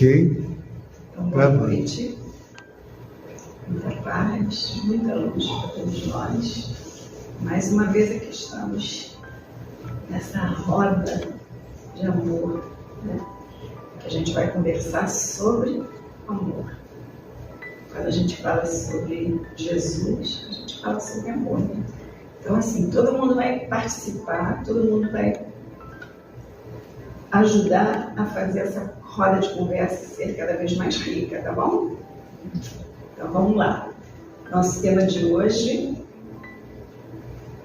Ok. Então, boa noite, muita paz, muita luz para todos nós. Mais uma vez aqui estamos nessa roda de amor, né? Que a gente vai conversar sobre amor. Quando a gente fala sobre Jesus, a gente fala sobre amor, né? Então, assim, todo mundo vai participar, todo mundo vai ajudar a fazer essa roda de conversa ser cada vez mais rica, tá bom? Então, vamos lá. Nosso tema de hoje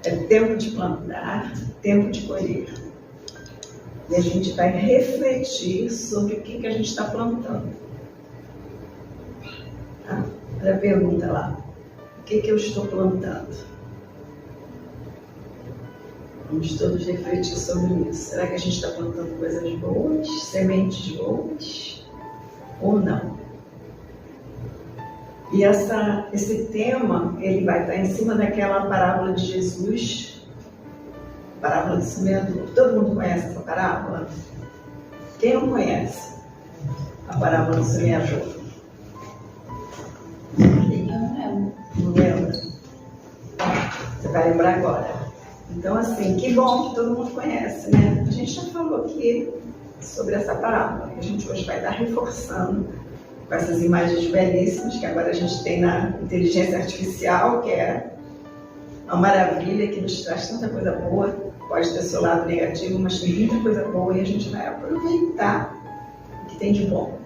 é tempo de plantar, tempo de colher. E a gente vai refletir sobre o que a gente está plantando. Tá? Olha a pergunta lá. O que eu estou plantando? Vamos todos refletir sobre isso. Será que a gente está plantando coisas boas, sementes boas, ou não? E esse tema, ele vai estar em cima daquela parábola de Jesus, parábola do semeador. Todo mundo conhece essa parábola? Quem não conhece a parábola do semeador? Não lembra? Você vai lembrar agora. Então, assim, que bom que todo mundo conhece, né? A gente já falou aqui sobre essa parábola, que a gente hoje vai estar reforçando com essas imagens belíssimas que agora a gente tem na inteligência artificial, que é uma maravilha, que nos traz tanta coisa boa. Pode ter seu lado negativo, mas tem muita coisa boa e a gente vai aproveitar o que tem de bom.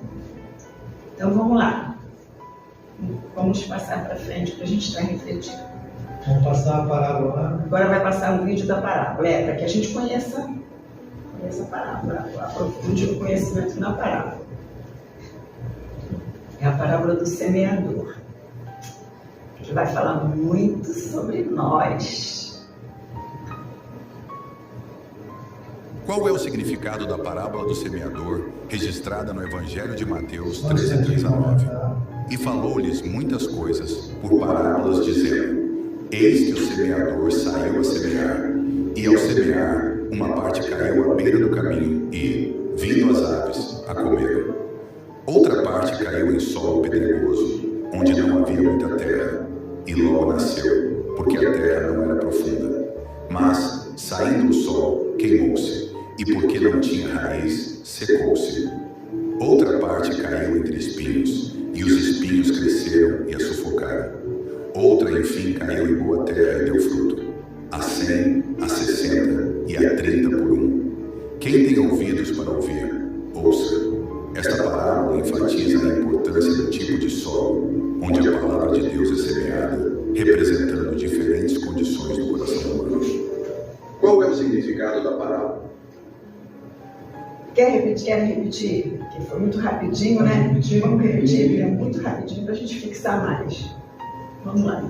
Então, vamos lá. Vamos passar para frente para a gente estar refletindo. Vamos passar a parábola lá. Agora vai passar um vídeo da parábola, para que a gente conheça a parábola, aprofunde o conhecimento na parábola. É a parábola do semeador, que vai falar muito sobre nós. Qual é o significado da parábola do semeador, registrada no Evangelho de Mateus 13:3-9? E falou-lhes muitas coisas por parábolas, dizendo: Eis que o semeador saiu a semear, e ao semear, uma parte caiu à beira do caminho e, vindo as aves, a comeram. Outra parte caiu em solo pedregoso, onde não havia muita terra, e logo nasceu, porque a terra não era profunda. Mas, saindo o sol, queimou-se, e porque não tinha raiz, secou-se. Outra parte caiu entre espinhos, e os espinhos cresceram e a sufocaram. Outra, enfim, caiu em boa terra e deu fruto, a 100, a 60 e a 30 por um. Quem tem ouvidos para ouvir, ouça. Esta parábola enfatiza a importância do tipo de solo, onde a palavra de Deus é semeada, representando diferentes condições do coração humano. Qual é o significado da parábola? Quer repetir? Que foi muito rapidinho, né? Vamos repetir, é muito rapidinho para a gente fixar mais. Vamos lá.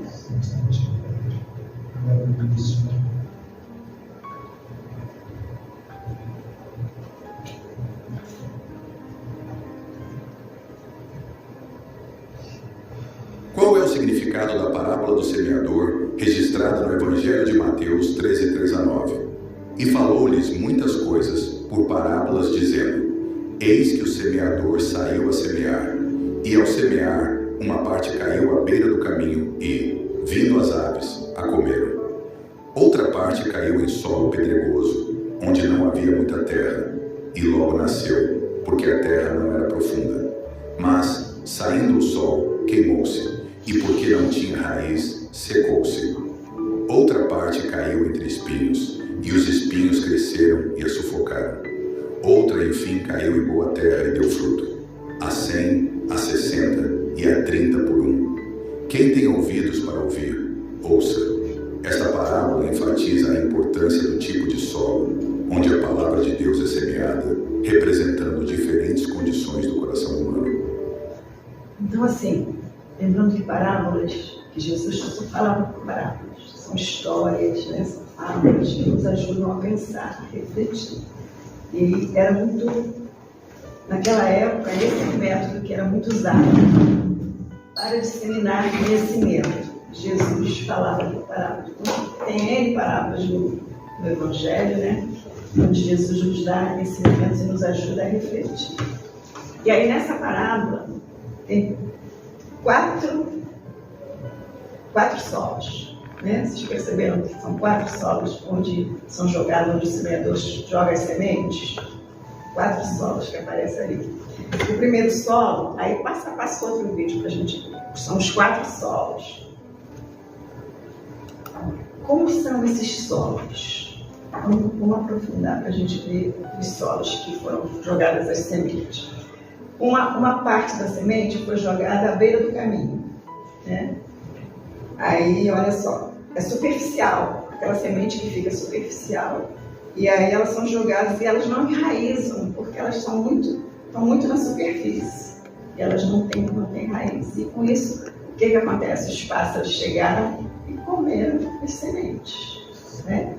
Qual é o significado da parábola do semeador, registrada no Evangelho de Mateus 13:3-9? E falou-lhes muitas coisas por parábolas, dizendo: Eis que o semeador saiu a semear, e ao semear, uma parte caiu à beira do caminho e, vindo as aves, a comeram. Outra parte caiu em solo pedregoso, onde não havia muita terra, e logo nasceu, porque a terra não era profunda. Mas, saindo o sol, queimou-se, e porque não tinha raiz, secou-se. Outra parte caiu entre espinhos, e os espinhos cresceram e a sufocaram. Outra, enfim, caiu em boa terra e deu fruto, a 100, a 60 e a 30 por um. Quem tem ouvidos para ouvir, ouça. Esta parábola enfatiza a importância do tipo de solo, onde a palavra de Deus é semeada, representando diferentes condições do coração humano. Então, assim, lembrando que parábolas, que Jesus só falava por parábolas, são histórias, né? São fábulas que nos ajudam a pensar, a refletir. E era muito, naquela época, esse método que era muito usado para disseminar conhecimento. Jesus falava por parábolas. Então, tem N parábolas no Evangelho, né? Onde Jesus nos dá ensinamentos e nos ajuda a refletir. E aí nessa parábola tem quatro solos. Né? Vocês perceberam que são 4 solos onde são jogados, onde o semeador joga as sementes? 4 solos que aparecem ali. O primeiro solo, aí passa outro vídeo para a gente ver. São os 4 solos. Como são esses solos? Vamos aprofundar para a gente ver os solos que foram jogadas as sementes. Uma parte da semente foi jogada à beira do caminho. Né? Aí, olha só, é superficial, aquela semente que fica superficial. E aí elas são jogadas e elas não enraizam, porque elas estão muito na superfície. E elas não têm raiz. E com isso, o que acontece? Os pássaros chegaram e comeram as sementes. Né?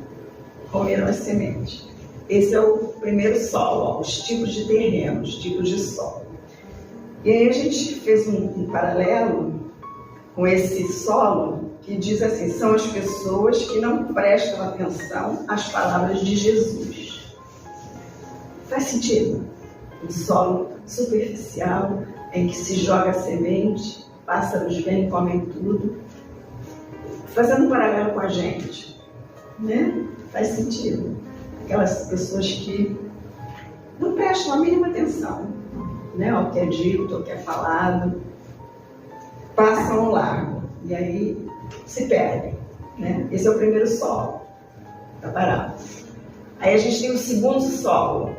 Comeram as sementes. Esse é o primeiro solo, ó, os tipos de terreno, os tipos de solo. E aí a gente fez um paralelo com esse solo que diz assim, são as pessoas que não prestam atenção às palavras de Jesus. Faz sentido? Um solo superficial em que se joga a semente, pássaros vêm e comem tudo. Fazendo um paralelo com a gente, né? Faz sentido. Aquelas pessoas que não prestam a mínima atenção, né? Ao que é dito, ao que é falado, passam ao largo e aí se perdem. Né? Esse é o primeiro solo da parábola. Aí a gente tem o segundo solo.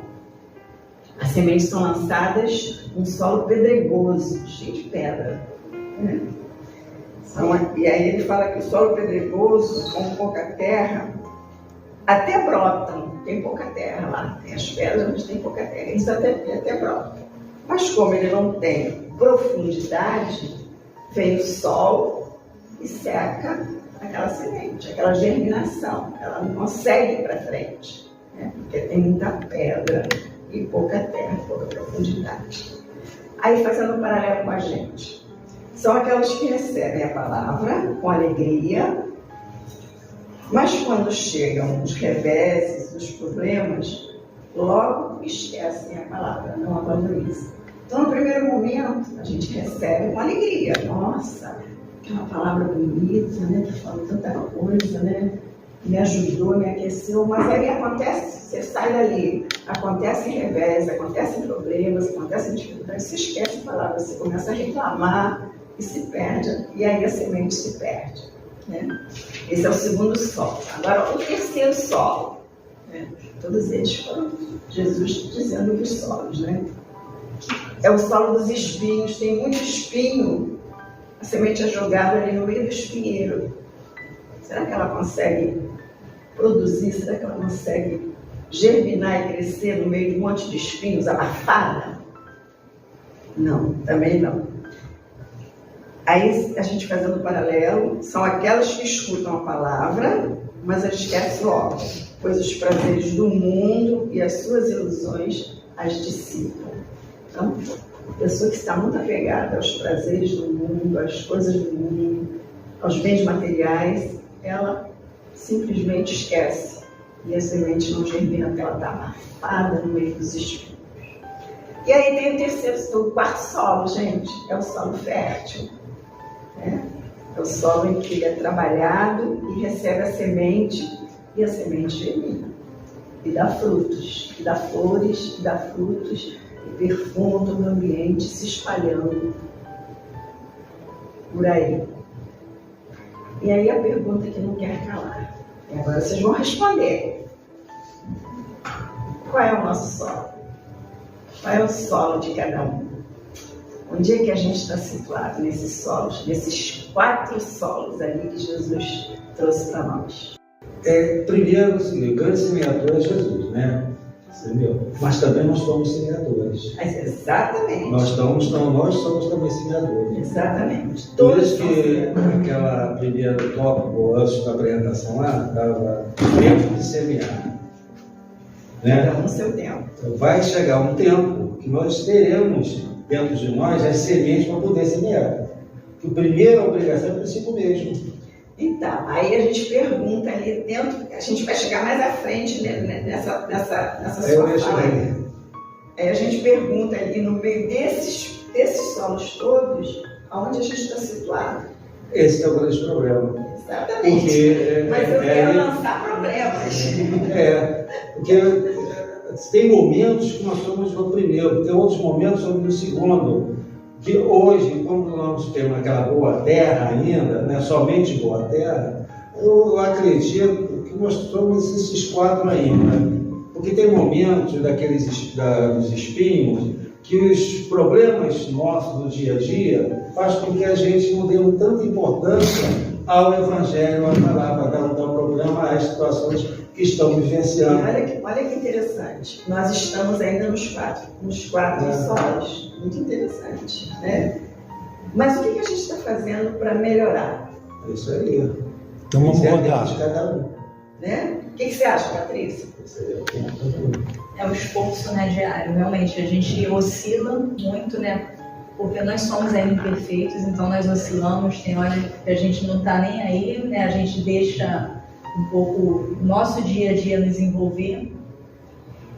As sementes são lançadas num solo pedregoso, cheio de pedra. Né? E aí ele fala que o solo pedregoso, com pouca terra, até brotam. Tem pouca terra lá, tem as pedras, mas tem pouca terra. Isso até brota. Mas como ele não tem profundidade, vem o sol e seca aquela semente, aquela germinação. Ela não consegue ir para frente, né? Porque tem muita pedra e pouca terra, pouca profundidade. Aí, fazendo um paralelo com a gente, são aquelas que recebem a palavra com alegria, mas quando chegam os reveses, os problemas, logo esquecem a palavra, não a valorizam. Então, no primeiro momento, a gente recebe com alegria. Nossa, que é uma palavra bonita, né? Que fala tanta coisa, né? Me ajudou, me aqueceu. Mas aí acontece, você sai dali, acontecem revés, acontecem problemas, acontecem dificuldades, você esquece a palavra, você começa a reclamar e se perde. E aí a semente se perde. Né? Esse é o segundo solo. Agora, o terceiro solo. Né? Todos eles foram Jesus dizendo dos solos, né? É o solo dos espinhos, tem muito espinho, a semente é jogada ali no meio do espinheiro. Será que ela consegue produzir? Será que ela consegue germinar e crescer no meio de um monte de espinhos, abafada? Não, também não. Aí a gente fazendo um paralelo, são aquelas que escutam a palavra, mas eles esquecem logo, pois os prazeres do mundo e as suas ilusões as dissipam. Então, a pessoa que está muito apegada aos prazeres do mundo, às coisas do mundo, aos bens materiais, ela simplesmente esquece. E a semente não germina porque ela está abafada no meio dos espinhos. E aí tem o quarto solo, gente, é o solo fértil. Né? É o solo em que ele é trabalhado e recebe a semente, e a semente germina. E dá frutos, e dá flores, e dá frutos, e perfuma todo o ambiente se espalhando por aí. E aí a pergunta que não quer calar. E agora vocês vão responder. Qual é o nosso solo? Qual é o solo de cada um? Onde é que a gente está situado nesses solos, nesses 4 solos ali que Jesus trouxe para nós? Primeiro, assim, o grande semeador é Jesus, né? Entendeu? Mas também nós somos semeadores. Mas exatamente. Nós somos também semeadores. Exatamente. Por Todos isso que aquela primeiro tópico antes da apresentação lá estava tempo de semear. Né? no seu tempo. Vai chegar um tempo que nós teremos dentro de nós as sementes para poder semear. Que a primeira obrigação é consigo mesmo. Então, aí a gente pergunta ali dentro, a gente vai chegar mais à frente nessa sua fala. Aí a gente pergunta ali no meio desses solos todos, aonde a gente está situado. Esse é o grande problema. Exatamente. Porque, mas eu quero lançar problemas. Porque tem momentos que nós somos no primeiro, tem outros momentos que somos no segundo. Que hoje, quando nós temos aquela boa terra ainda, né, somente boa terra, eu acredito que nós somos esses 4 ainda. Porque tem momentos dos espinhos que os problemas nossos do dia a dia fazem com que a gente não dê tanta importância ao Evangelho, à palavra, ao problema, às situações que estão vivenciando. Olha que interessante. Nós estamos ainda nos quatro solos. Muito interessante, né? Mas o que a gente está fazendo para melhorar? É isso aí. Então vamos rodar. Né? O que você acha, Patrícia? É um esforço, né, diário. Realmente, a gente oscila muito, né? Porque nós somos ainda imperfeitos, então nós oscilamos. Tem hora que a gente não está nem aí, né? A gente deixa um pouco o nosso dia a dia nos envolver.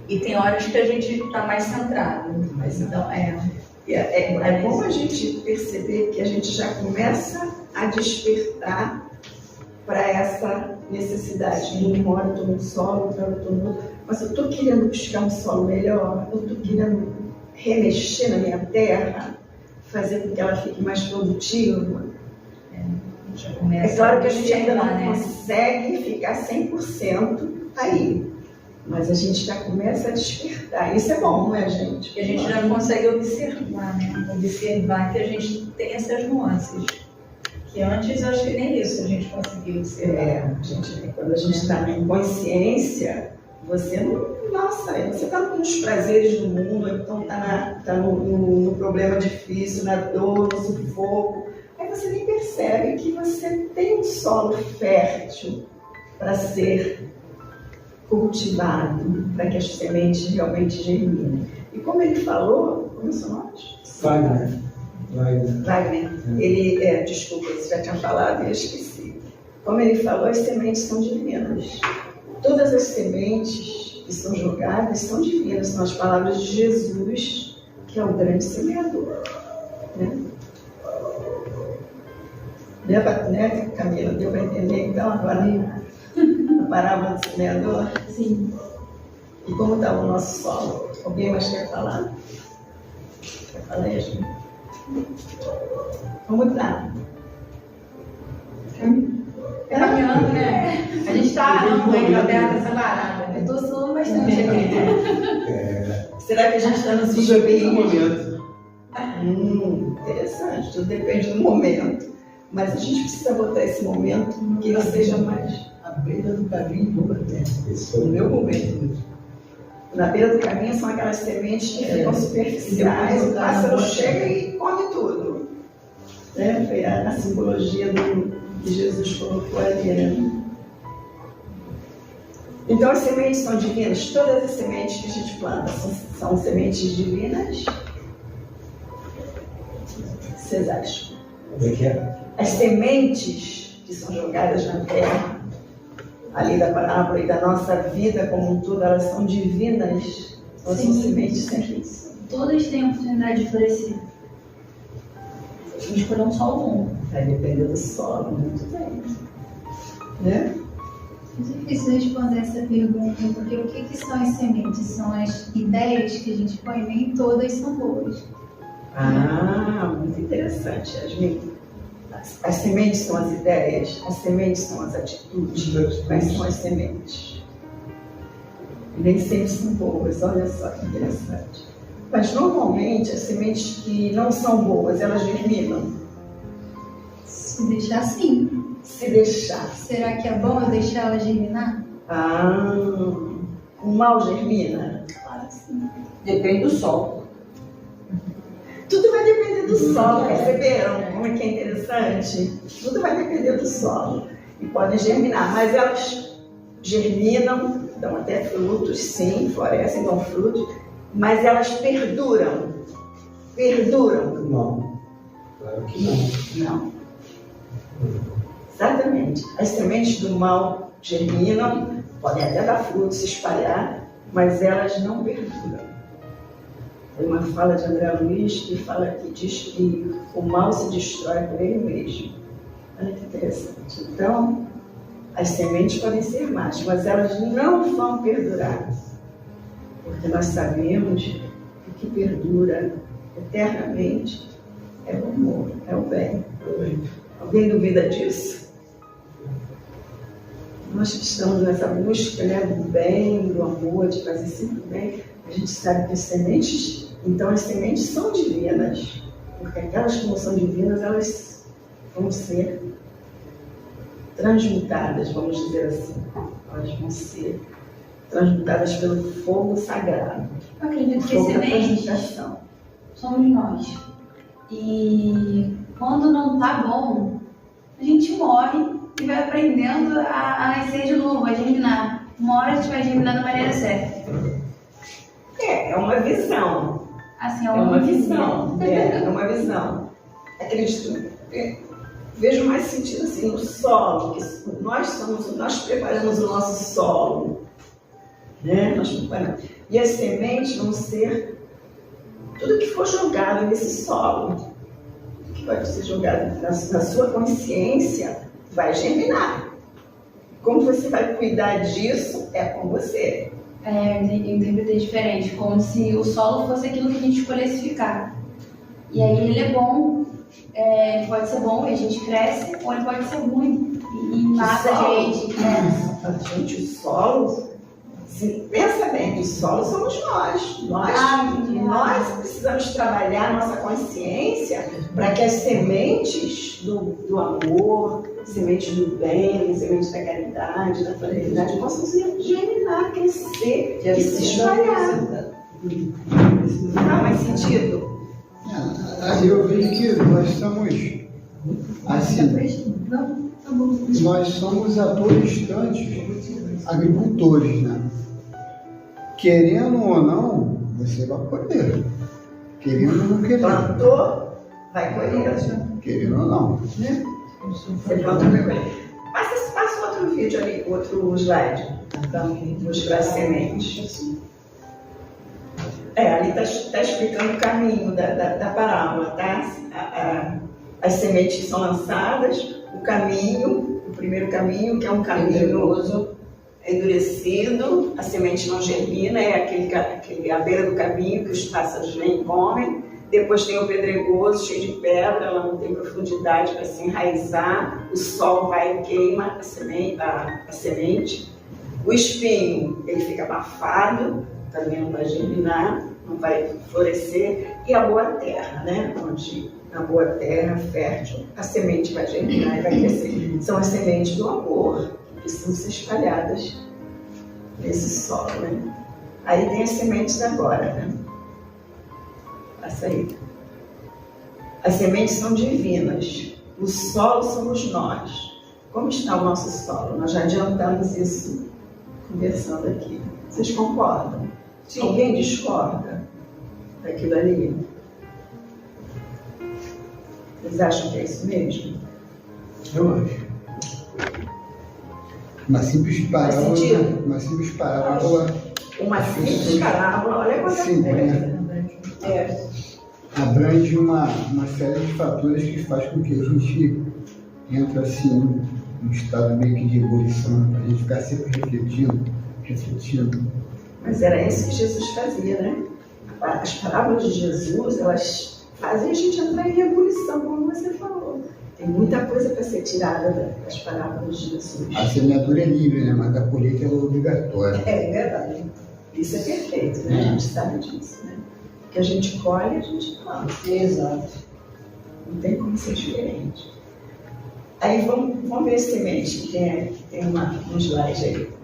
E tem horas que a gente está mais centrado. Mas então, é bom a gente perceber que a gente já começa a despertar para essa necessidade. Um hora eu estou num solo, outra hora eu estou no outro. Mas eu estou querendo buscar um solo melhor, eu estou querendo remexer na minha terra, fazer com que ela fique mais produtiva. É claro que a gente ainda não consegue ficar 100% aí, mas a gente já começa a despertar. Isso é bom, não é, gente? Porque a gente já consegue observar, né? Observar que a gente tem essas nuances. Que antes eu acho que nem isso a gente conseguiu observar. Quando a gente está em consciência, você não. Nossa, você está nos prazeres do mundo, então está no problema difícil, na dor, no sufoco. Aí você nem percebe que você tem um solo fértil para ser cultivado, para que as sementes realmente germinem. E como ele falou, como é o seu nome? Wagner. Ele, desculpa, você já tinha falado e eu esqueci. Como ele falou, as sementes são divinas. Todas as sementes que são jogadas são divinas, são as palavras de Jesus, que é o grande semeador. Né, Camila? Deu para entender então agora a parábola do semeador? Sim. E como estava o nosso solo? Alguém mais quer falar? Quer falar, Yasmin? Vamos lá. Caminhando, né? A gente está aberta essa parada. Eu estou suando bastante aqui. Será que a gente está no momento? Interessante, tudo depende do momento. Mas a gente precisa botar esse momento que ele seja mais à beira do caminho do Esse foi o meu momento. na beira do caminho. São aquelas sementes que ficam superficiais, o pássaro chega e come tudo. Foi a simbologia que Jesus colocou ali, né? Então as sementes são divinas. Todas as sementes que a gente planta são sementes divinas. Vocês acham? Como é que é? As sementes que são jogadas na terra, ali da parábola e da nossa vida como um todo, elas são divinas. Elas são sementes sempre. Todas têm a oportunidade de florescer. A gente escolheu um solo bom. Vai depender do solo, muito bem. Né? É difícil responder essa pergunta, porque o que são as sementes? São as ideias que a gente põe, nem todas são boas. Muito interessante, Yasmin. As sementes são as ideias, as sementes são as atitudes, mas são as sementes. Nem sempre são boas, olha só que interessante. Mas normalmente as sementes que não são boas, elas germinam. Se deixar assim. Se deixar. Será que é bom eu deixar ela germinar? O mal germina? Claro que sim. Depende do sol. Tudo vai depender do solo, perceberam como é que é interessante? Tudo vai depender do solo. E podem germinar, mas elas germinam, dão até frutos, sim, florescem, dão frutos, mas elas perduram. Perduram? Não. Claro que não. Não. Exatamente. As sementes do mal germinam, podem até dar frutos, se espalhar, mas elas não perduram. Tem uma fala de André Luiz que diz que o mal se destrói por ele mesmo. Olha que interessante. Então, as sementes podem ser más, mas elas não vão perdurar. Porque nós sabemos que o que perdura eternamente é o amor, é o bem. Alguém duvida disso? Nós que estamos nessa busca, né, do bem, do amor, de fazer sempre o bem, a gente sabe que as sementes são divinas, porque aquelas que não são divinas, elas vão ser transmutadas, vamos dizer assim. Elas vão ser transmutadas pelo fogo sagrado. Eu acredito que fogo da sementes transmutação. somos nós. E quando não tá bom, a gente morre e vai aprendendo a nascer de novo, a germinar. Uma hora a gente vai germinar da maneira certa. É uma visão. Assim, É uma visão. É uma visão. Acredito. Vejo mais sentido assim no solo, que nós preparamos o nosso solo. Né? Nós preparamos. E as sementes vão ser tudo que for jogado nesse solo. Tudo que vai ser jogado na sua consciência vai germinar. Como você vai cuidar disso é com você. Eu interpretei diferente, como se o solo fosse aquilo que a gente escolhesse ficar. E aí ele é bom, pode ser bom e a gente cresce, ou ele pode ser ruim e mata a gente. Gente, o solo, pensa bem, o solo somos nós. Nós precisamos trabalhar nossa consciência para que as sementes do amor, sementes do bem, sementes da caridade, da fraternidade possam germinar, crescer e se espalhar. Não faz sentido? Aí eu vejo que nós somos, assim, nós somos a todo instante agricultores, né? Querendo ou não, você vai colher. Querendo ou não querendo. Plantou, vai colher. Querendo ou não. Você plantou, vai colher. Passa outro vídeo ali, outro slide. Então, mostrar as sementes. Ali está explicando o caminho da parábola, tá? As sementes são lançadas, o primeiro caminho, que é um caminho endurecido, a semente não germina, é aquele à beira do caminho que os pássaros nem comem. Depois tem o pedregoso, cheio de pedra, ela não tem profundidade para se enraizar, o sol vai e queima a semente. O espinho, ele fica abafado, também não vai germinar, não vai florescer. E a boa terra, né? Onde na boa terra fértil, a semente vai germinar e vai crescer. São as sementes do amor, que precisam ser espalhadas nesse solo, né? Aí tem as sementes agora, né? Passa aí. As sementes são divinas. O solo somos nós. Como está o nosso solo? Nós já adiantamos isso conversando aqui. Vocês concordam? Sim. Alguém discorda daquilo ali? Vocês acham que é isso mesmo? Eu acho. Uma simples parábola. Uma simples parábola. Uma simples parábola, olha quanta coisa. Abrange uma série de fatores que faz com que a gente entre assim num estado meio que de ebulição, a gente ficar sempre refletindo. Mas era isso que Jesus fazia, né? As parábolas de Jesus, elas fazem a gente entrar em ebulição, como você falou. Tem muita coisa para ser tirada das parábolas de Jesus. A semeadura é livre, né? Mas a colheita é obrigatória. É verdade. Isso é perfeito, né? A gente sabe disso, né? O que a gente colhe, a gente planta. Exato. Não tem como ser diferente. Aí vamos ver as sementes, que tem um slide aí.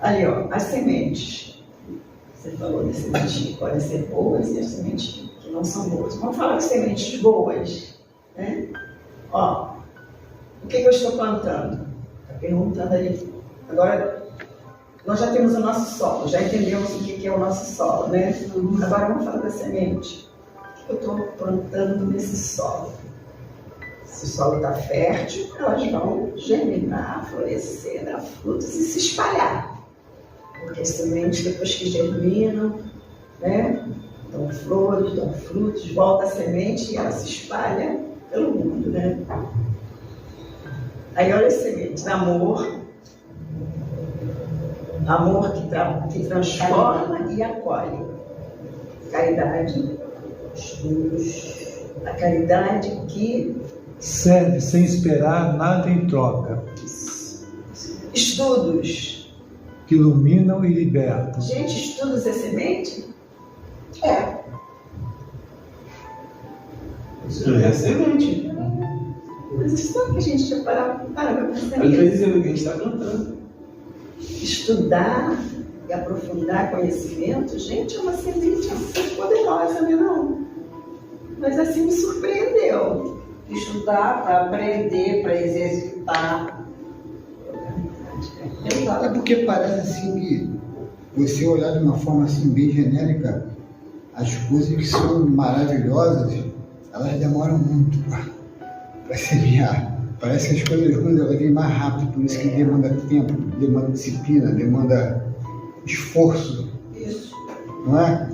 Ali, ó, as sementes. Você falou das sementes que podem ser boas e as sementes que não são boas. Vamos falar de sementes boas, né? Ó, o que eu estou plantando? Está perguntando ali. Agora, nós já temos o nosso solo, já entendemos o que é o nosso solo, né? Agora vamos falar da semente. O que eu estou plantando nesse solo? Se o solo está fértil, elas vão germinar, florescer, dar frutos e se espalhar. Porque as sementes, depois que germinam, né? Dão flores, dão frutos, volta a semente e ela se espalha pelo mundo, né? Aí olha as sementes, amor que transforma e acolhe, caridade, estudos, a caridade que serve sem esperar nada em troca, estudos, que iluminam e libertam. gente, estudos é semente? É. Isso é semente. Mas isso é o que a gente já para pra pensar Às nisso. vezes a gente está cantando. Estudar e aprofundar conhecimento, gente, é uma semente assim poderosa, né não? Mas assim me surpreendeu. Estudar para aprender, para exercitar. É porque parece assim que você olhar de uma forma assim bem genérica, as coisas que são maravilhosas, elas demoram muito para semear. Parece que as coisas ruins elas vêm mais rápido, por isso que demanda tempo, demanda disciplina, demanda esforço. Isso. Não é?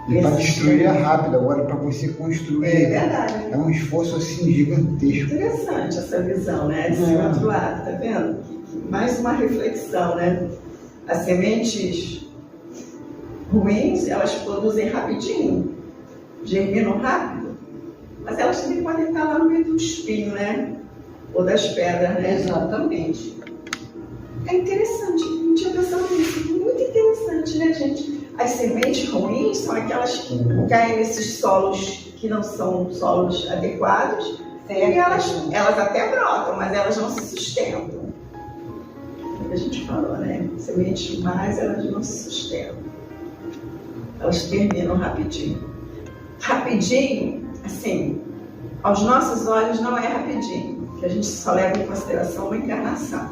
E para destruir é rápido, agora para você construir É verdade. é um esforço assim gigantesco. Interessante essa visão, né? Desse outro lado, tá vendo? Mais uma reflexão, né? As sementes ruins, elas produzem rapidinho, germinam rápido, mas elas também podem estar lá no meio do espinho, né? Ou das pedras, né? Exatamente. É interessante, não tinha pensado nisso. Muito interessante, né, gente? As sementes ruins são aquelas que caem nesses solos que não são solos adequados, e elas até brotam, mas elas não se sustentam. É o que a gente falou, né? Sementes más, elas não se sustentam. Elas terminam rapidinho. Rapidinho, assim, aos nossos olhos não é rapidinho, porque a gente só leva em consideração uma encarnação.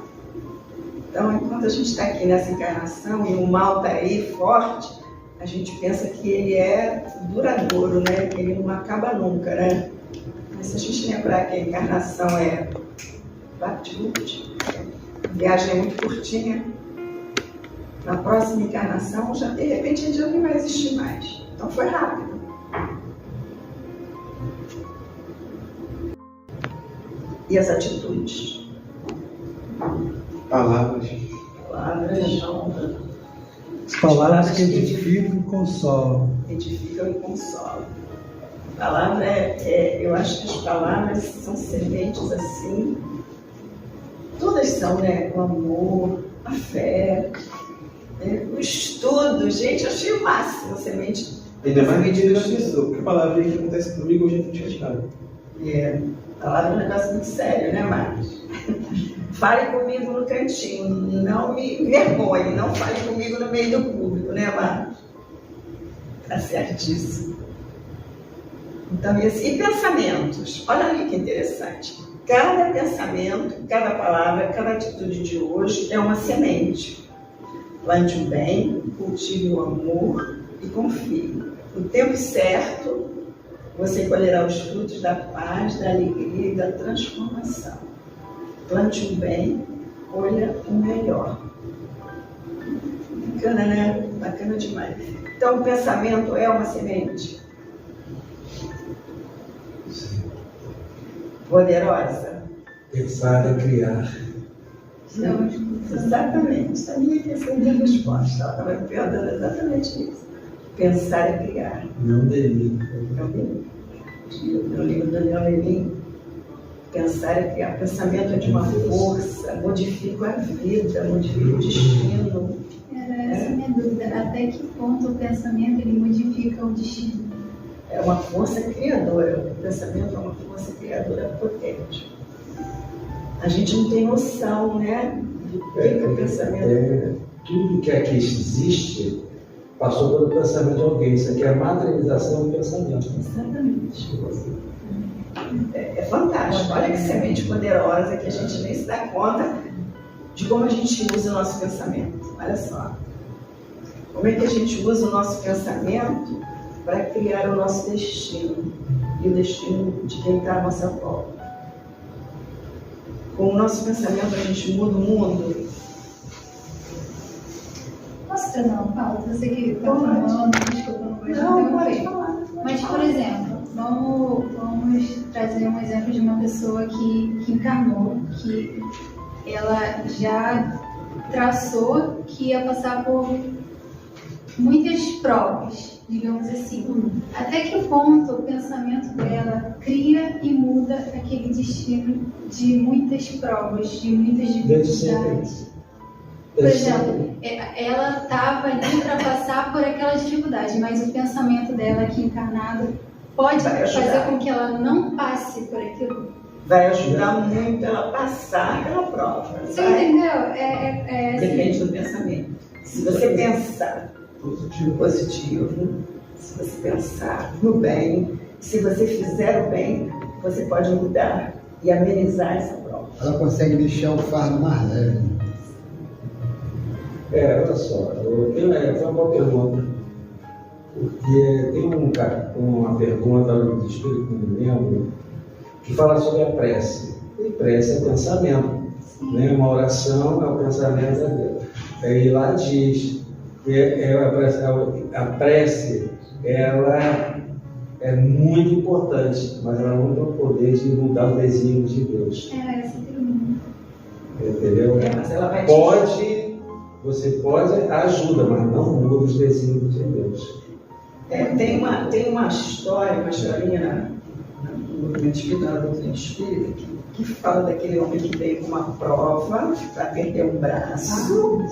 Então, enquanto a gente está aqui nessa encarnação e o mal está aí forte, a gente pensa que ele é duradouro, né? Que ele não acaba nunca, né? Mas se a gente lembrar que a encarnação é vapt-vupt, a viagem é muito curtinha, na próxima encarnação, já de repente a gente já nem vai existir mais. Então foi rápido. E as atitudes? Palavras. Palavras As palavras que edificam e consolam. edificam e consolam. A palavra eu acho que as palavras são sementes assim, todas são, né? O amor, a fé, né? O estudo, gente, eu achei o máximo a semente. Ainda mais medida na pessoa, porque a palavra que acontece comigo hoje é muito chateado. A palavra é um negócio muito sério, né, Marcos? Fale comigo no cantinho, não me envergonhe, não fale comigo no meio do público, né, Marcos? Tá certíssimo. Então, e pensamentos? Olha ali que interessante. Cada pensamento, cada palavra, cada atitude de hoje é uma semente. Plante o bem, cultive o amor e confie. No tempo certo, você colherá os frutos da paz, da alegria e da transformação. Plante o bem, colha o melhor. Bacana, né? Bacana demais. Então, o pensamento é uma semente poderosa. Pensar é criar. Exatamente. Sabia que essa é a resposta. Ela estava me perguntando exatamente isso. Pensar é criar. Não delito. No livro do Daniel Levin, pensar é criar. Pensamento é de uma força, modifica a vida, modifica o destino. Era essa a minha dúvida. Até que ponto o pensamento ele modifica o destino? É uma força criadora. O pensamento é uma força criadora potente. A gente não tem noção, né? Do que é o pensamento. Tudo que aqui existe passou pelo pensamento de alguém. Isso aqui é a materialização do pensamento. Exatamente. É fantástico. Olha que semente poderosa que a gente nem se dá conta de como a gente usa o nosso pensamento. Olha só. Como é que a gente usa o nosso pensamento para criar o nosso destino e o destino de quem está à nossa volta. Com o nosso pensamento a gente muda o mundo. Posso Não, Paulo, você que está falando, desculpa, não vou Não, pode falar. Mas, por exemplo, vamos trazer um exemplo de uma pessoa que encarnou, que ela já traçou que ia passar por muitas provas, digamos assim. Até que ponto o pensamento dela cria e muda aquele destino de muitas provas, de muitas dificuldades? Por exemplo, ela estava ali para passar por aquela dificuldade, mas o pensamento dela aqui encarnado pode fazer com que ela não passe por aquilo? Vai ajudar muito ela a passar aquela prova. Você entendeu? Depende do pensamento. Se você pensar positivo, se você pensar no bem, se você fizer o bem, você pode mudar e amenizar essa prova. Ela consegue deixar o fardo mais leve. Olha só, foi uma boa pergunta. Porque tem uma pergunta do Espírito que me lembro, que fala sobre a prece. E prece é pensamento. Né? Uma oração é o pensamento de Deus. E lá diz que a prece ela é muito importante, mas ela não tem o poder de mudar o desígnio de Deus. Essa pergunta. Entendeu? Mas ela vai Você pode ajuda, mas não muda os desígnios de Deus. Tem uma história, uma historinha no movimento espírita, na doutrina espírita, que fala daquele homem que veio com uma prova para perder um braço.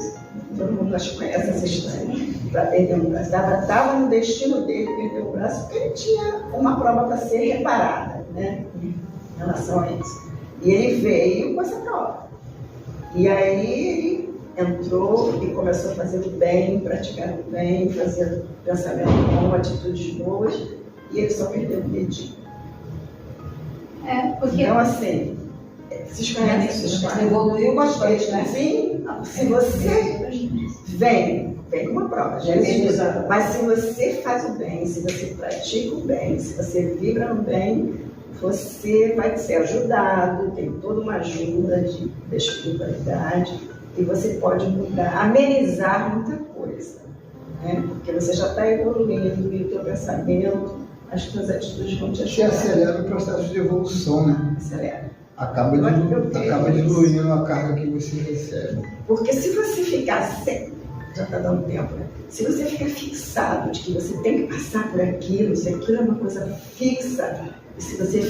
Todo mundo acho que conhece essa história. Para perder um braço. Estava no destino dele perder o braço, porque ele tinha uma prova para ser reparada, né? Em relação a isso. E ele veio com essa prova. E aí ele entrou e começou a fazer o bem, praticar o bem, fazer pensamento bom, atitudes boas, e ele só perdeu o dedinho. Porque... Então, assim, vocês conhecem essa história? Evoluiu bastante, né? Sim, se você vem com uma prova, mas se você faz o bem, se você pratica o bem, se você vibra no bem, você vai ser ajudado, tem toda uma ajuda da espiritualidade, e você pode mudar, amenizar muita coisa, né? Porque você já está evoluindo e o teu pensamento, as tuas atitudes vão te ajudar. Você acelera o processo de evolução, né? Acelera. Acaba diluindo a carga que você recebe. Porque se você ficar já está dando tempo, né? Se você ficar fixado de que você tem que passar por aquilo, se aquilo é uma coisa fixa, e se você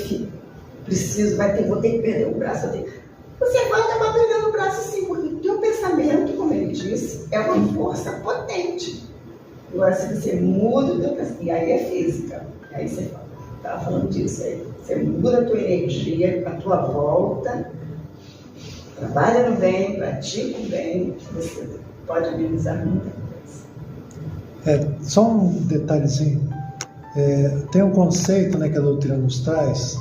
vou ter que perder o braço, você vai acabar perdendo o braço sim, porque o teu pensamento, como ele disse, é uma força potente. Agora, se você muda o teu pensamento, e aí é física, aí você estava falando disso aí, você muda a tua energia, a tua volta, trabalha no bem, pratica o bem, você pode amenizar muita coisa. Só um detalhezinho. Tem um conceito, né, que a doutrina nos traz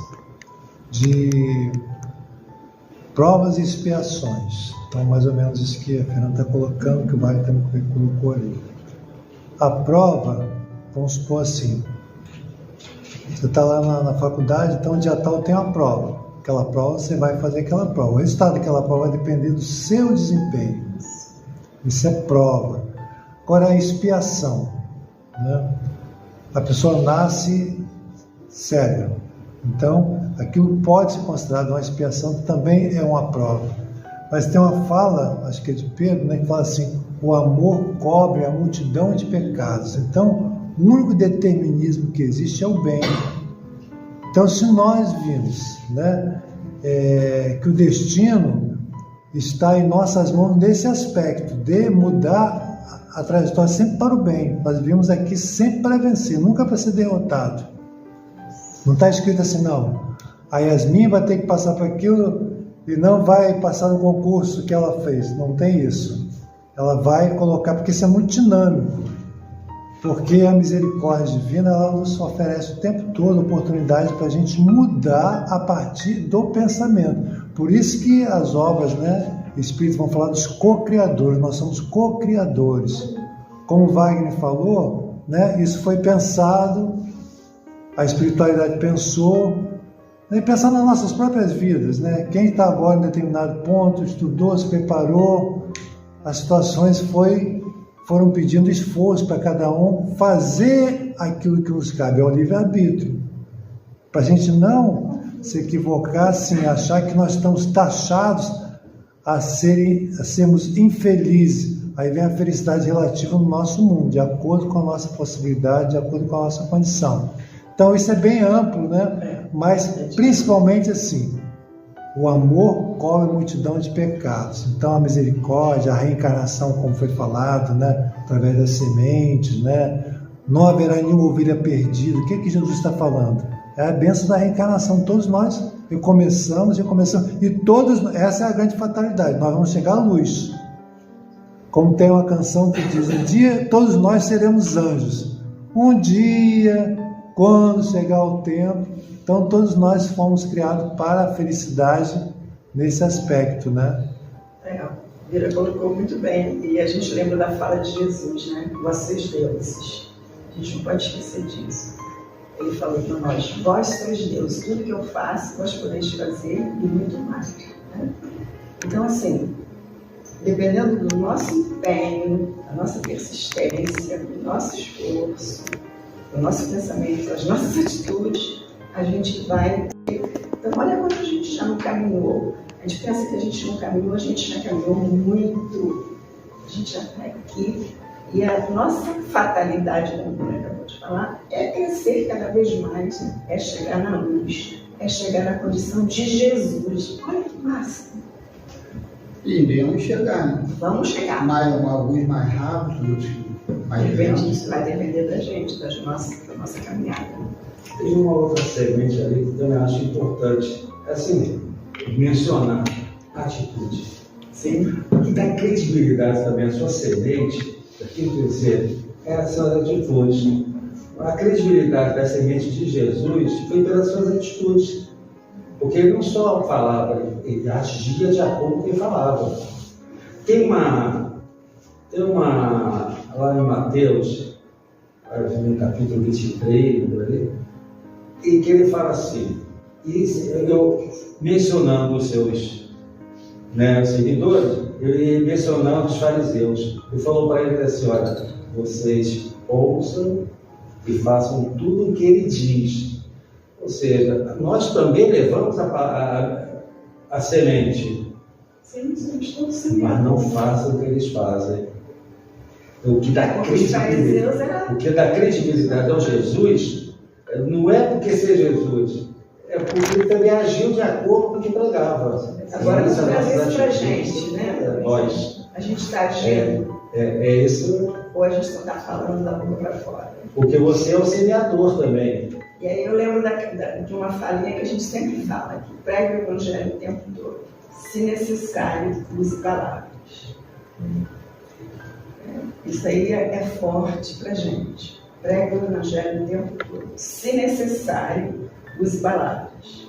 de provas e expiações. Então, mais ou menos isso que a Fernanda está colocando, que o Wagner também colocou ali. A prova, vamos supor assim, você está lá na faculdade, então dia tal tem uma prova. Aquela prova, você vai fazer aquela prova. O resultado daquela prova vai depender do seu desempenho. Isso é prova. Agora, a expiação, né? A pessoa nasce cega. Então, aquilo pode ser considerado uma expiação, que também é uma prova. Mas tem uma fala, acho que é de Pedro, né, que fala assim: o amor cobre a multidão de pecados. Então, o único determinismo que existe é o bem. Então, se nós vimos, né, que o destino está em nossas mãos nesse aspecto, de mudar a trajetória sempre para o bem. Nós vimos aqui sempre para vencer, nunca para ser derrotado. Não está escrito assim, não. A Yasmin vai ter que passar por aquilo e não vai passar no concurso que ela fez. Não tem isso. Ela vai colocar, porque isso é muito dinâmico. Porque a misericórdia divina, ela nos oferece o tempo todo oportunidade para a gente mudar a partir do pensamento. Por isso que as obras, né, espíritos vão falar dos co-criadores. Nós somos co-criadores. Como o Wagner falou, né, isso foi pensado, a espiritualidade pensou, né, pensar nas nossas próprias vidas, né? Quem está agora em determinado ponto, estudou, se preparou, as situações foram pedindo esforço para cada um fazer aquilo que nos cabe, é o livre-arbítrio. Para a gente não se equivocar, assim, achar que nós estamos taxados a sermos infelizes. Aí vem a felicidade relativa no nosso mundo, de acordo com a nossa possibilidade, de acordo com a nossa condição. Então isso é bem amplo, né? Mas principalmente assim, o amor cobre a multidão de pecados. Então a misericórdia, a reencarnação, como foi falado, né? Através das sementes, né? Não haverá nenhuma ovelha perdida. O que Jesus está falando? É a bênção da reencarnação. Todos nós começamos, e todos, essa é a grande fatalidade. Nós vamos chegar à luz. Como tem uma canção que diz: um dia todos nós seremos anjos. Um dia, quando chegar o tempo. Então todos nós fomos criados para a felicidade nesse aspecto, né? Vira colocou muito bem. E a gente lembra da fala de Jesus, né? Vocês deuses. A gente não pode esquecer disso. Ele falou para nós: vós sois Deus, tudo que eu faço, vós podeis fazer e muito mais. Né? Então, assim, dependendo do nosso empenho, da nossa persistência, do nosso esforço, do nosso pensamento, das nossas atitudes, a gente vai ter. Então, olha quanto a gente já não caminhou. A gente pensa que a gente não caminhou, a gente já caminhou muito. A gente já está aqui. E a nossa fatalidade, como eu acabou de falar, é crescer cada vez mais, né? É chegar na luz, é chegar na condição de Jesus. Olha que massa! E iremos chegar, né? Vamos chegar. Alguns mais rápidos, outros mais lentos. Isso vai depender da gente, da nossa caminhada. Tem uma outra semente ali que eu também acho importante. É assim, mencionar atitude. Sim. Que dá credibilidade também à sua semente. Aqui quer dizer, essas atitudes. A credibilidade da semente de Jesus foi pelas suas atitudes. Porque ele não só falava, ele agia de acordo com o que ele falava. Tem uma lá em Mateus, no capítulo 23, ali, e que ele fala assim, mencionando os seus seguidores, ele mencionando os fariseus, ele falou para ele assim: olha, vocês ouçam e façam tudo o que ele diz. Ou seja, nós também levamos a semente. Sim, somos todos semeadores. Mas não façam o que eles fazem. O que dá credibilidade ao Jesus não é porque ser Jesus, é porque ele também agiu de acordo com o que pregava. Agora, isso traz isso para a gente, né? Nós. A gente está agindo. É isso. Ou a gente só está falando da boca para fora. Porque você é o semeador também. E aí eu lembro de uma falinha que a gente sempre fala aqui: pregue o evangelho o tempo todo. Se necessário, use palavras. Isso aí é forte para a gente. Pregue o evangelho o tempo todo. Se necessário, use palavras.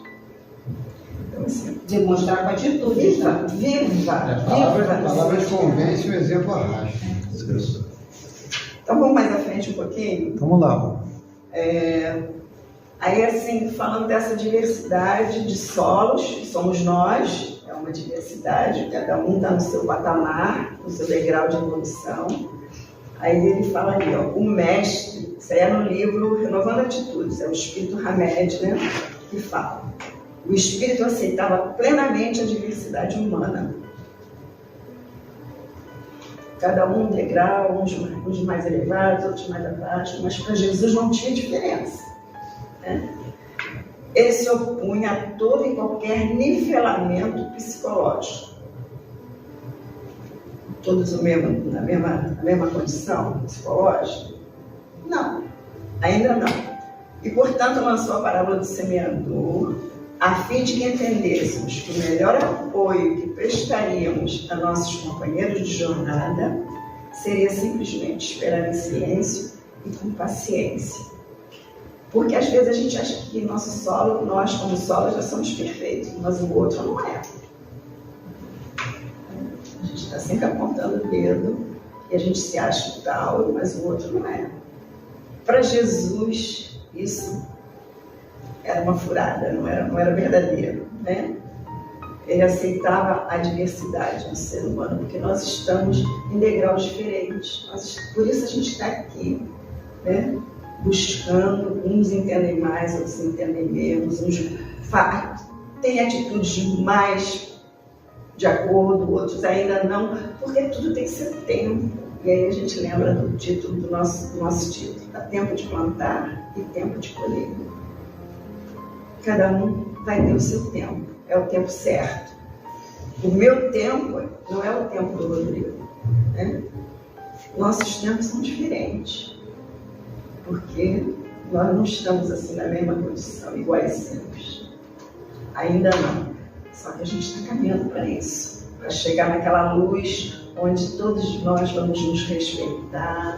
Então, assim, demonstrar com atitude. Viva. Palavras convencem, o exemplo arrasta. Então vamos mais à frente um pouquinho? Vamos lá. Aí, assim, falando dessa diversidade de solos, que somos nós, é uma diversidade, cada um está no seu patamar, no seu degrau de evolução. Aí ele fala ali, ó, o mestre, isso aí é no livro Renovando Atitudes, é o Espírito Hamed, né, que fala. O Espírito aceitava plenamente a diversidade humana. Cada um degrau, uns mais elevados, outros mais abaixo, mas para Jesus não tinha diferença. Né? Ele se opunha a todo e qualquer nivelamento psicológico. Todos na mesma condição psicológica? Não, ainda não. E, portanto, lançou a parábola do semeador, a fim de que entendêssemos que o melhor apoio que prestaríamos a nossos companheiros de jornada seria simplesmente esperar em silêncio e com paciência. Porque às vezes a gente acha que nós como solo já somos perfeitos, mas o outro não é. A gente está sempre apontando o dedo e a gente se acha tal, mas o outro não é. Para Jesus, isso era uma furada, não era verdadeiro, né? Ele aceitava a diversidade do ser humano, porque nós estamos em degraus diferentes. Por isso a gente está aqui, né? Buscando, uns entendem mais, outros entendem menos, uns têm atitudes mais de acordo, outros ainda não, porque tudo tem seu tempo. E aí a gente lembra do título do nosso título, dá tempo de plantar e tempo de colher. Cada um vai ter o seu tempo, é o tempo certo. O meu tempo não é o tempo do Rodrigo, né? Nossos tempos são diferentes, porque nós não estamos assim na mesma condição, iguais sempre. Ainda não. Só que a gente está caminhando para isso, para chegar naquela luz onde todos nós vamos nos respeitar,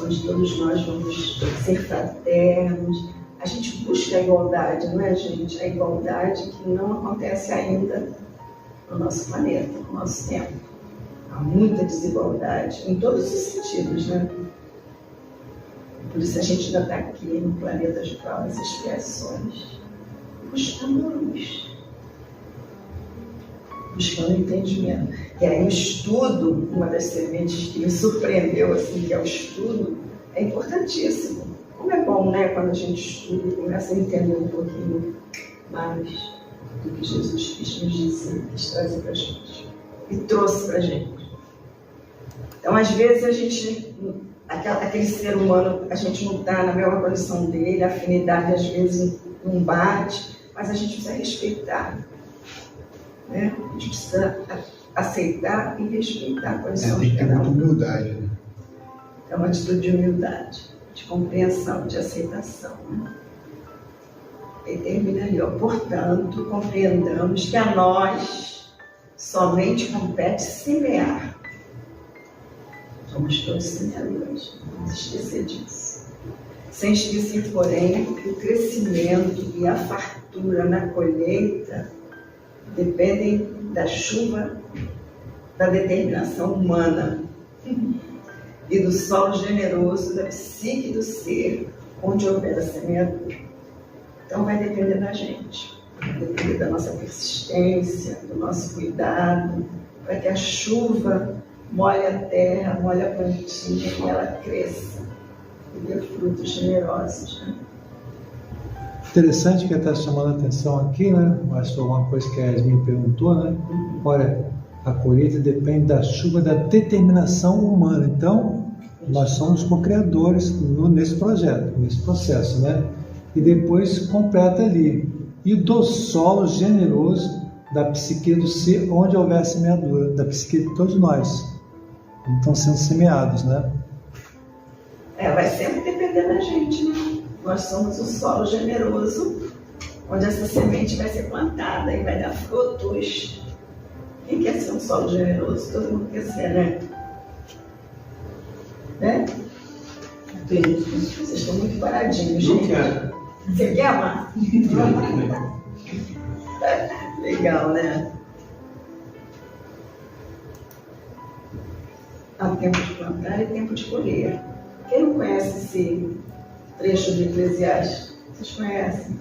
onde todos nós vamos ser fraternos. A gente busca a igualdade, não é, gente? A igualdade que não acontece ainda no nosso planeta, no nosso tempo. Há muita desigualdade, em todos os sentidos, né? Por isso a gente ainda está aqui no planeta de provas e expiações, buscando a luz, buscando entendimento. E aí o estudo, uma das sementes que me surpreendeu, assim, que é o estudo, é importantíssimo. Como é bom, né, quando a gente estuda e começa a entender um pouquinho mais do que Jesus quis nos dizer, quis trazer para a gente e trouxe para a gente. Então, às vezes, a gente, aquele ser humano, a gente não está na mesma condição dele, a afinidade às vezes não bate, mas a gente precisa respeitar, né? A gente precisa aceitar e respeitar a condição Tem de que ter cada muita um. humildade, né? É uma atitude de humildade, de compreensão, de aceitação, né? E termina ali, ó. Portanto, compreendamos que a nós somente compete semear. Somos todos semeadores, não vamos esquecer disso. Sem esquecer, porém, que o crescimento e a fartura na colheita dependem da chuva, da determinação humana e do solo generoso da psique do ser, onde houver a semeadura. Então vai depender da gente, vai depender da nossa persistência, do nosso cuidado, para que a chuva molhe a terra, molhe a plantinha e ela cresça e dê frutos generosos, né? Interessante que está chamando a atenção aqui, né? Mas foi uma coisa que a Yasmin perguntou, né? Olha, a colheita depende da chuva, da determinação humana. Então, nós somos co-criadores nesse projeto, nesse processo, né? E depois completa ali. E do solo generoso da psique do ser, onde houver semeadura, da psique de todos nós. Estão sendo semeados, né? Vai sempre depender da gente, né? Nós somos o solo generoso, onde essa semente vai ser plantada e vai dar frutos. Quem quer ser um solo generoso? Todo mundo quer ser, né? Né? Vocês estão muito paradinhos, gente. Você quer, amar? Legal, né? Há tempo de plantar e tempo de colher. Quem não conhece esse trecho de Eclesiastes? Vocês conhecem?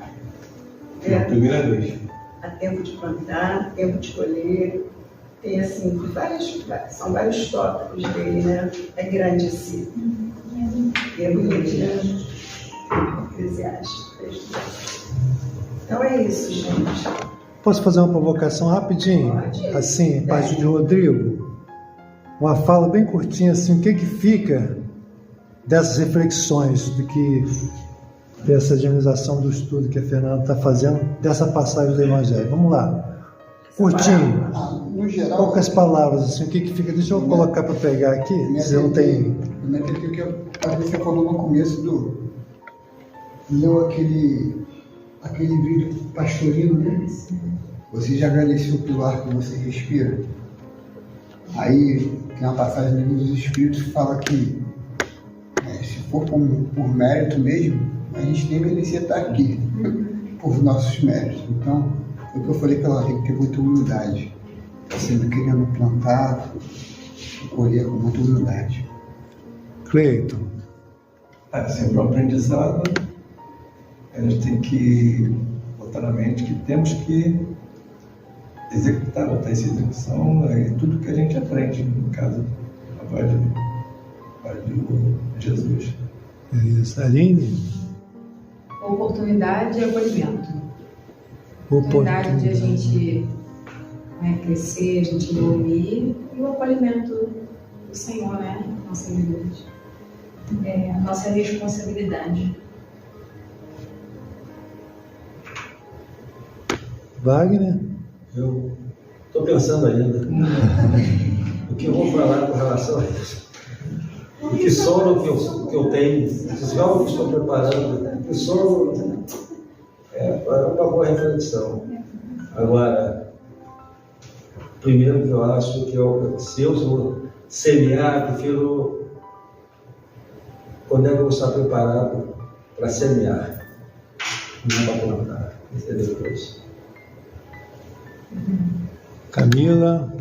Primeira vez. Há tempo de plantar, tempo de colher. Tem assim, são vários tópicos dele, né? É grande esse. E é bonito, né? Eclesiastes. Então é isso, gente. Posso fazer uma provocação rapidinho? Pode. Assim, parte de Rodrigo. Uma fala bem curtinha, assim, o que fica dessas reflexões dessa dinamização do estudo que a Fernanda está fazendo, dessa passagem do Evangelho? Vamos lá. Curtinho. No geral, Poucas palavras, assim, o que fica? Deixa eu colocar para pegar aqui, se não tem... Naquele que você falou no começo leu aquele vídeo pastorino, né? Você já agradeceu pelo ar que você respira? Aí tem uma passagem no livro dos Espíritos que fala que se for por mérito mesmo, a gente nem merecia estar aqui por nossos méritos. Então, é o que eu falei para ela, tem que ter muita humildade. Sempre querendo plantar, colher com muita humildade. Cleiton. Sempre o aprendizado, a gente tem que botar na mente que temos que executar, botar essa execução, tudo que a gente aprende, no caso, a voz de Jesus. Isso. Aline? Oportunidade e acolhimento. Oportunidade de a gente crescer, a gente evoluir, e o acolhimento do Senhor, né? Nossa vida. A nossa responsabilidade. Wagner? Eu estou pensando ainda o que eu vou falar com relação a isso. O que solo que eu tenho, os jogos que estou preparando, o solo é uma boa reflexão. Agora, primeiro que eu acho que se eu vou semear, prefiro quando é que eu vou estar preparado para semear, não para plantar. Isso é depois. Camila?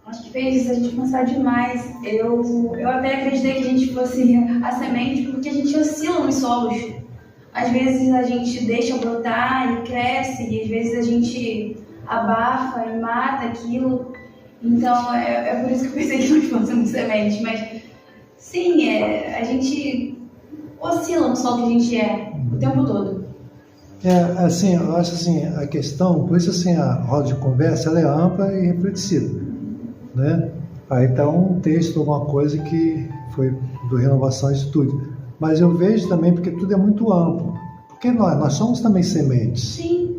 Acho que fez a gente pensar demais. Eu até acreditei que a gente fosse a semente, porque a gente oscila nos solos. Às vezes a gente deixa brotar e cresce, e às vezes a gente abafa e mata aquilo. Então é por isso que eu pensei que nós fôssemos sementes. Mas sim, a gente oscila no solo que a gente é o tempo todo. Assim, eu acho assim, a questão, por isso assim, a roda de conversa, ela é ampla e reflexiva, né? Aí está um texto, alguma coisa que foi do Renovação e Estudo. Mas eu vejo também, porque tudo é muito amplo. Porque nós somos também sementes. Sim.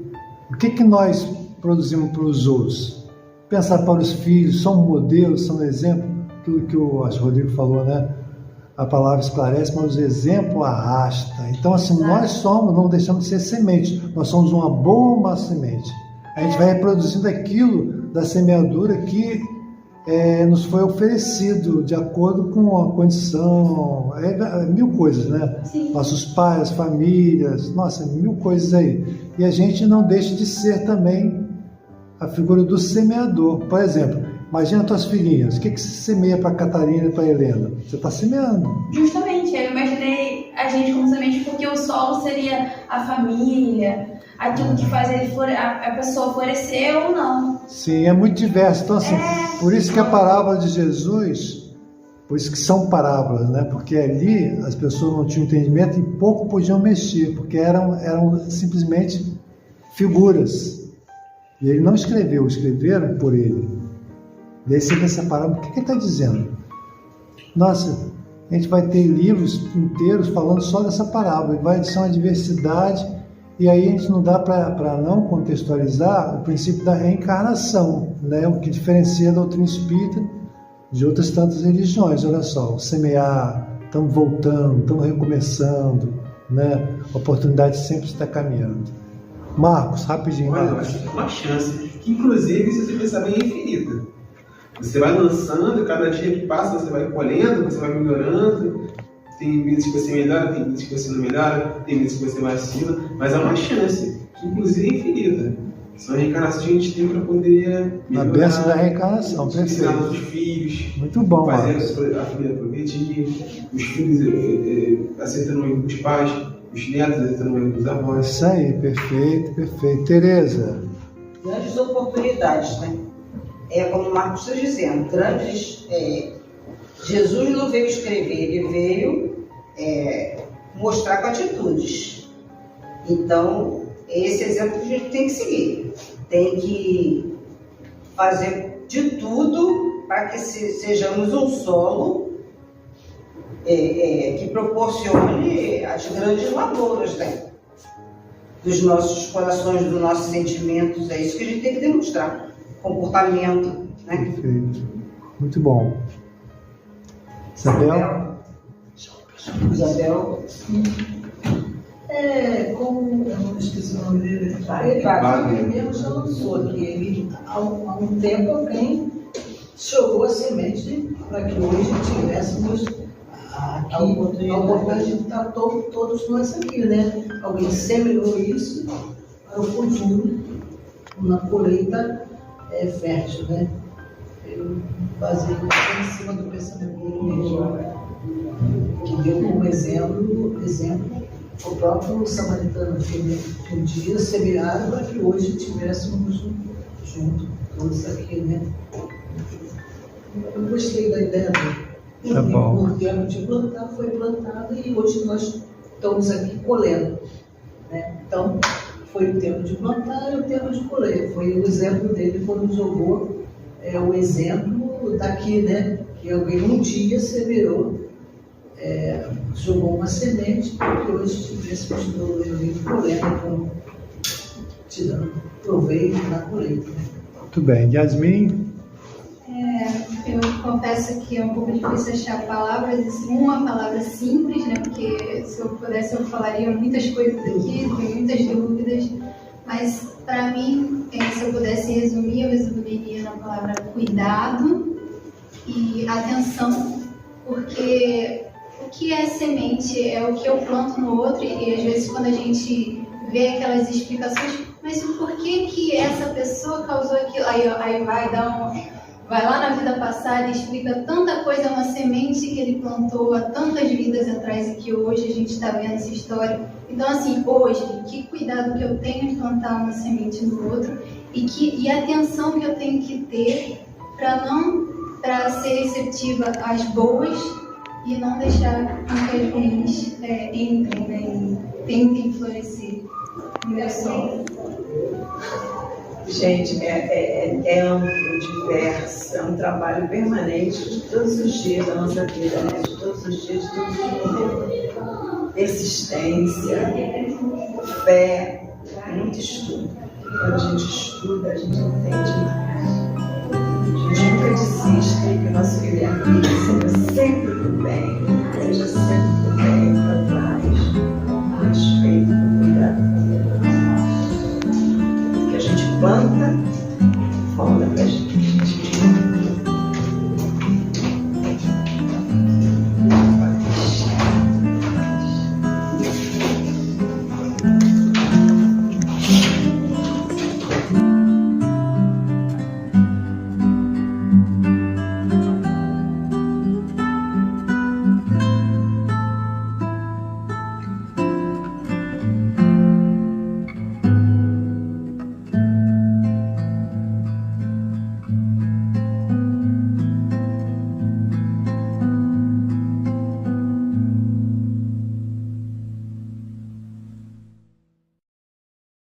O que nós produzimos para os outros? Pensar para os filhos, são modelos, são exemplos, aquilo que o Rodrigo falou, né? A palavra esclarece, mas o exemplo arrasta. Então, assim, nós somos, não deixamos de ser sementes. Nós somos uma boa ou má semente. A gente vai reproduzindo aquilo da semeadura que nos foi oferecido de acordo com a condição, mil coisas, né? Sim. Nossos pais, famílias, nossa, mil coisas aí. E a gente não deixa de ser também a figura do semeador. Por exemplo, imagina tuas filhinhas, o que você semeia para a Catarina e para a Helena? Você está semeando. Justamente, eu imaginei a gente como semente porque o solo seria a família, aquilo que faz a pessoa florescer ou não. Sim, é muito diverso. Então, assim, por isso que a parábola de Jesus, por isso que são parábolas, né? Porque ali as pessoas não tinham entendimento e pouco podiam mexer, porque eram simplesmente figuras. E ele não escreveu, escreveram por ele. E aí você vê essa parábola, o que ele está dizendo? Nossa, a gente vai ter livros inteiros falando só dessa parábola, vai ser uma diversidade, e aí a gente não dá para não contextualizar o princípio da reencarnação, né? O que diferencia a doutrina espírita de outras tantas religiões. Olha só, o semear, estamos voltando, estamos recomeçando, né? A oportunidade sempre está caminhando. Marcos, rapidinho. Olha, eu acho que é uma chance, que inclusive, se você pensar bem, é infinita. Você vai lançando, cada dia que passa você vai colhendo, você vai melhorando. Tem vezes que você melhora, tem vezes que você não melhora, tem vezes que você vacila, mas é uma chance, que inclusive é infinita. São reencarnações que a gente tem para poder melhorar. A bênção da reencarnação, ensinar perfeito. nossos filhos, Muito bom, fazer Marcos. a família progredir, os filhos acertando o erro dos pais, os netos acertando o erro dos avós. Isso aí, perfeito, perfeito. Tereza. Grandes oportunidades, né? Como o Marcos está dizendo, grandes. Jesus não veio escrever, ele veio mostrar com atitudes. Então, esse exemplo que a gente tem que seguir. Tem que fazer de tudo para que sejamos um solo que proporcione as grandes lavouras, né? Dos nossos corações, dos nossos sentimentos. É isso que a gente tem que demonstrar. Comportamento, né? Perfeito. Muito bom. Isabel? Isabel. Como eu não esqueci o nome dele, ele mesmo já lançou que ele, há um tempo, alguém jogou a semente para que hoje tivéssemos a oportunidade de estar todos nós aqui, né? Alguém semeou isso para o futuro, uma colheita fértil, né? Eu baseei em cima do pensamento dele mesmo, que deu como exemplo o próprio samaritano, que um dia semearam para que hoje tivéssemos junto, todos aqui, né? Eu gostei da ideia dele. Tá bom. No tempo de plantar, foi plantado e hoje nós estamos aqui colhendo, né? Então, foi o tempo de plantar e o tempo de colher. Foi o exemplo dele quando jogou o exemplo daqui, né? Que alguém um dia semeou, jogou uma semente para que hoje tivéssemos no livro colhendo, te dando proveito na colheita. Né? Muito bem. Yasmin? Eu confesso que é um pouco difícil achar palavras, assim, uma palavra simples, né? Porque se eu pudesse eu falaria muitas coisas aqui, tenho muitas dúvidas, mas para mim, se eu pudesse resumir, eu resumiria na palavra cuidado e atenção, porque o que é semente é o que eu planto no outro e às vezes quando a gente vê aquelas explicações, mas por que essa pessoa causou aquilo? Aí vai lá na vida passada e explica tanta coisa, uma semente que ele plantou há tantas vidas atrás e que hoje a gente está vendo essa história. Então, assim, hoje, que cuidado que eu tenho de plantar uma semente no outro e a atenção que eu tenho que ter para ser receptiva às boas e não deixar com que as ruins entrem, né, e tentem florescer no meu solo. Gente, é amplo, diverso, é um trabalho permanente de todos os dias da nossa vida, né? De todos os dias, de todo mundo. Persistência, fé, muito estudo. Quando a gente estuda, a gente entende mais.